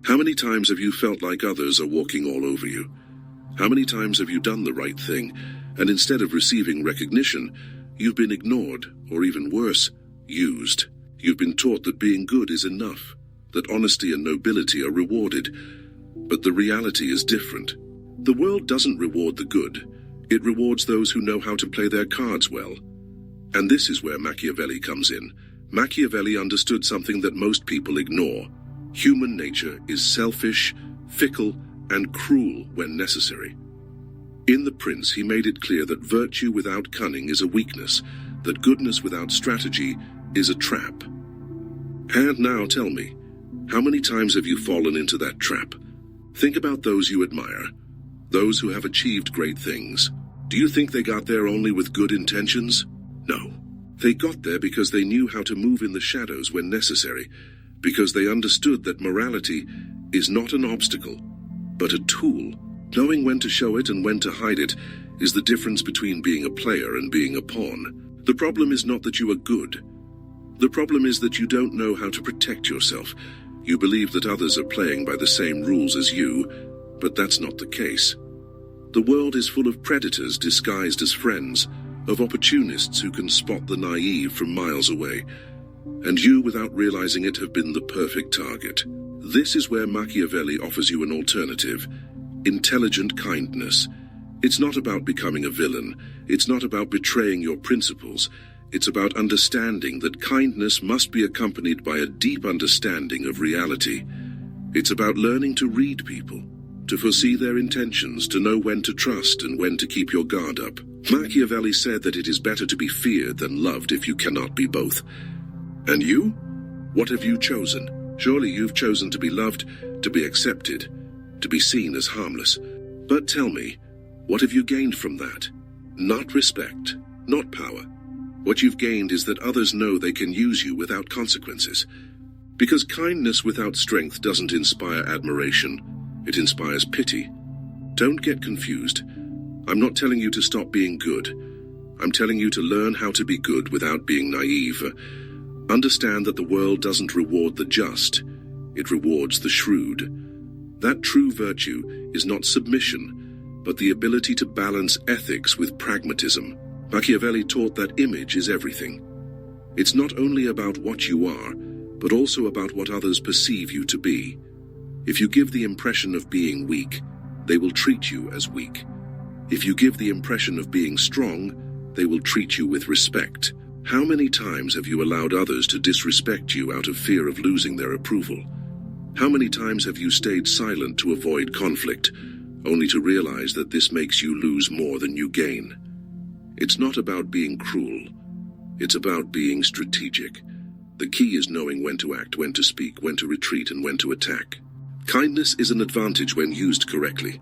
How many times have you felt like others are walking all over you? How many times have you done the right thing, and instead of receiving recognition, you've been ignored, or even worse, used? You've been taught that being good is enough, that honesty and nobility are rewarded. But the reality is different. The world doesn't reward the good. It rewards those who know how to play their cards well. And this is where Machiavelli comes in. Machiavelli understood something that most people ignore. Human nature is selfish, fickle, and cruel when necessary. In The Prince, he made it clear that virtue without cunning is a weakness, that goodness without strategy is a trap. And now tell me, how many times have you fallen into that trap? Think about those you admire, those who have achieved great things. Do you think they got there only with good intentions? No. They got there because they knew how to move in the shadows when necessary, because they understood that morality is not an obstacle, but a tool. Knowing when to show it and when to hide it is the difference between being a player and being a pawn. The problem is not that you are good. The problem is that you don't know how to protect yourself. You believe that others are playing by the same rules as you, but that's not the case. The world is full of predators disguised as friends, of opportunists who can spot the naive from miles away. And you, without realizing it, have been the perfect target. This is where Machiavelli offers you an alternative. Intelligent kindness. It's not about becoming a villain. It's not about betraying your principles. It's about understanding that kindness must be accompanied by a deep understanding of reality. It's about learning to read people, to foresee their intentions, to know when to trust and when to keep your guard up. Machiavelli said that it is better to be feared than loved if you cannot be both. And you? What have you chosen? Surely you've chosen to be loved, to be accepted, to be seen as harmless. But tell me, what have you gained from that? Not respect, not power. What you've gained is that others know they can use you without consequences. Because kindness without strength doesn't inspire admiration, it inspires pity. Don't get confused. I'm not telling you to stop being good. I'm telling you to learn how to be good without being naive. Understand that the world doesn't reward the just, it rewards the shrewd. That true virtue is not submission, but the ability to balance ethics with pragmatism. Machiavelli taught that image is everything. It's not only about what you are, but also about what others perceive you to be. If you give the impression of being weak, they will treat you as weak. If you give the impression of being strong, they will treat you with respect. How many times have you allowed others to disrespect you out of fear of losing their approval? How many times have you stayed silent to avoid conflict, only to realize that this makes you lose more than you gain? It's not about being cruel. It's about being strategic. The key is knowing when to act, when to speak, when to retreat, and when to attack. Kindness is an advantage when used correctly.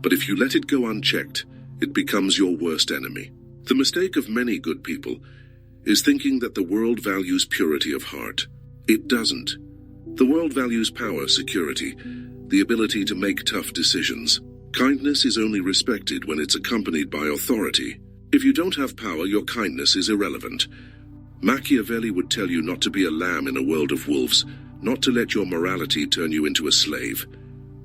But if you let it go unchecked, it becomes your worst enemy. The mistake of many good people is thinking that the world values purity of heart. It doesn't. The world values power, security, the ability to make tough decisions. Kindness is only respected when it's accompanied by authority. If you don't have power, your kindness is irrelevant. Machiavelli would tell you not to be a lamb in a world of wolves, not to let your morality turn you into a slave.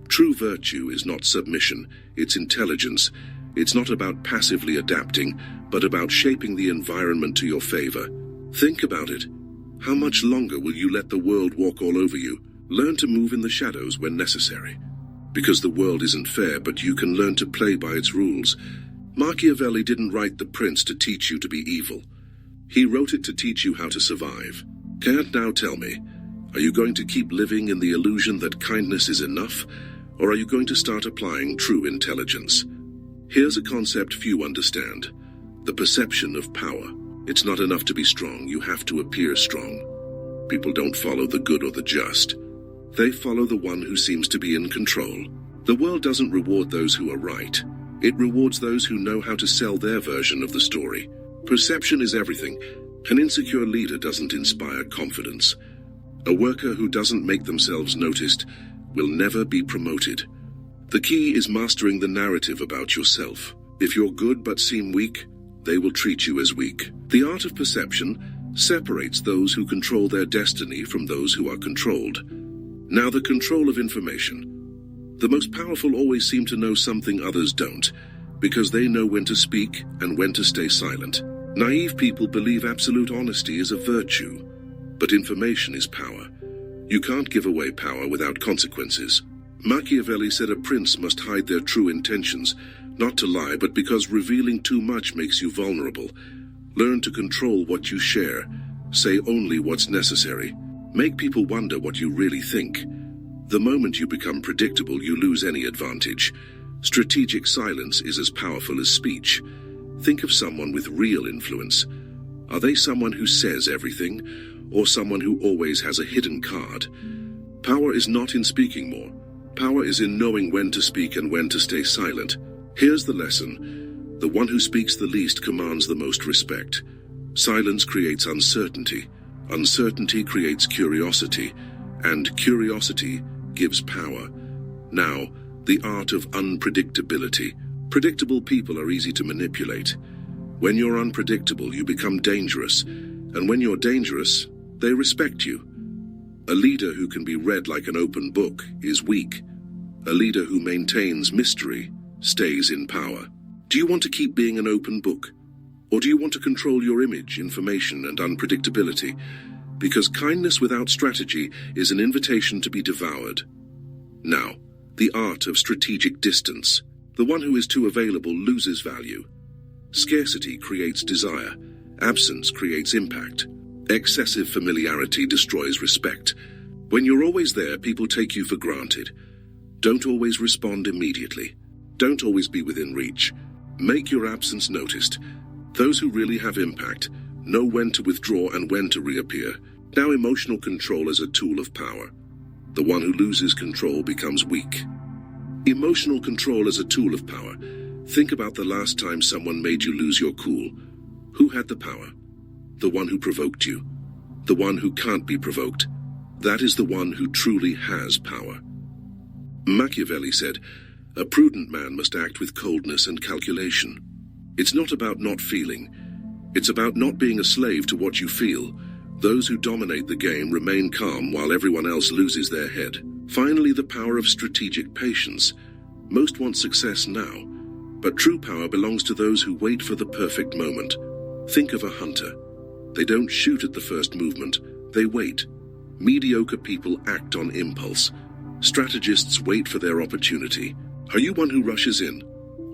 True virtue is not submission, it's intelligence. It's not about passively adapting, but about shaping the environment to your favor. Think about it. How much longer will you let the world walk all over you? Learn to move in the shadows when necessary. Because the world isn't fair, but you can learn to play by its rules. Machiavelli didn't write The Prince to teach you to be evil. He wrote it to teach you how to survive. Can't now tell me, are you going to keep living in the illusion that kindness is enough, or are you going to start applying true intelligence? Here's a concept few understand. The perception of power. It's not enough to be strong, you have to appear strong. People don't follow the good or the just. They follow the one who seems to be in control. The world doesn't reward those who are right. It rewards those who know how to sell their version of the story. Perception is everything. An insecure leader doesn't inspire confidence. A worker who doesn't make themselves noticed will never be promoted. The key is mastering the narrative about yourself. If you're good but seem weak, they will treat you as weak. The art of perception separates those who control their destiny from those who are controlled. Now, the control of information. The most powerful always seem to know something others don't, because they know when to speak and when to stay silent. Naive people believe absolute honesty is a virtue, but information is power. You can't give away power without consequences. Machiavelli said a prince must hide their true intentions, not to lie, but because revealing too much makes you vulnerable. Learn to control what you share. Say only what's necessary. Make people wonder what you really think. The moment you become predictable, you lose any advantage. Strategic silence is as powerful as speech. Think of someone with real influence. Are they someone who says everything, or someone who always has a hidden card? Power is not in speaking more. Power is in knowing when to speak and when to stay silent. Here's the lesson. The one who speaks the least commands the most respect. Silence creates uncertainty. Uncertainty creates curiosity. And curiosity gives power. Now, the art of unpredictability. Predictable people are easy to manipulate. When you're unpredictable, you become dangerous. And when you're dangerous, they respect you. A leader who can be read like an open book is weak. A leader who maintains mystery stays in power. Do you want to keep being an open book? Or do you want to control your image, information, and unpredictability? Because kindness without strategy is an invitation to be devoured. Now, the art of strategic distance. The one who is too available loses value. Scarcity creates desire. Absence creates impact. Excessive familiarity destroys respect. When you're always there, people take you for granted. Don't always respond immediately. Don't always be within reach. Make your absence noticed. Those who really have impact know when to withdraw and when to reappear. Now, emotional control is a tool of power. The one who loses control becomes weak. Emotional control is a tool of power. Think about the last time someone made you lose your cool. Who had the power? The one who provoked you. The one who can't be provoked. That is the one who truly has power. Machiavelli said, "A prudent man must act with coldness and calculation." It's not about not feeling. It's about not being a slave to what you feel. Those who dominate the game remain calm while everyone else loses their head. Finally, the power of strategic patience. Most want success now, but true power belongs to those who wait for the perfect moment. Think of a hunter. They don't shoot at the first movement, they wait. Mediocre people act on impulse. Strategists wait for their opportunity. Are you one who rushes in,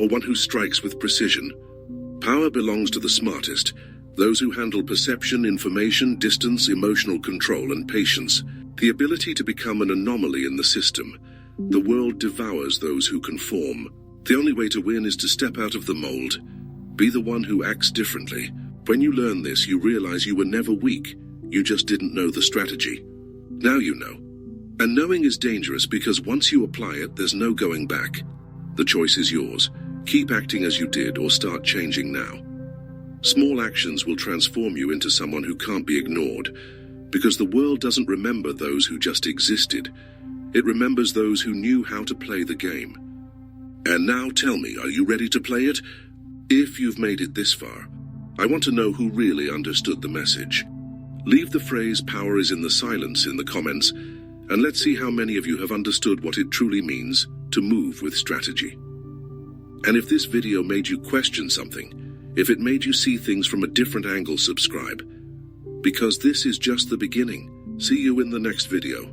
or one who strikes with precision? Power belongs to the smartest, those who handle perception, information, distance, emotional control, and patience. The ability to become an anomaly in the system. The world devours those who conform. The only way to win is to step out of the mold. Be the one who acts differently. When you learn this, you realize you were never weak. You just didn't know the strategy. Now you know. And knowing is dangerous because once you apply it, there's no going back. The choice is yours. Keep acting as you did or start changing now. Small actions will transform you into someone who can't be ignored, because the world doesn't remember those who just existed. It remembers those who knew how to play the game. And now tell me, are you ready to play it? If you've made it this far, I want to know who really understood the message. Leave the phrase "power is in the silence" in the comments, and let's see how many of you have understood what it truly means to move with strategy. And if this video made you question something, if it made you see things from a different angle, subscribe. Because this is just the beginning. See you in the next video.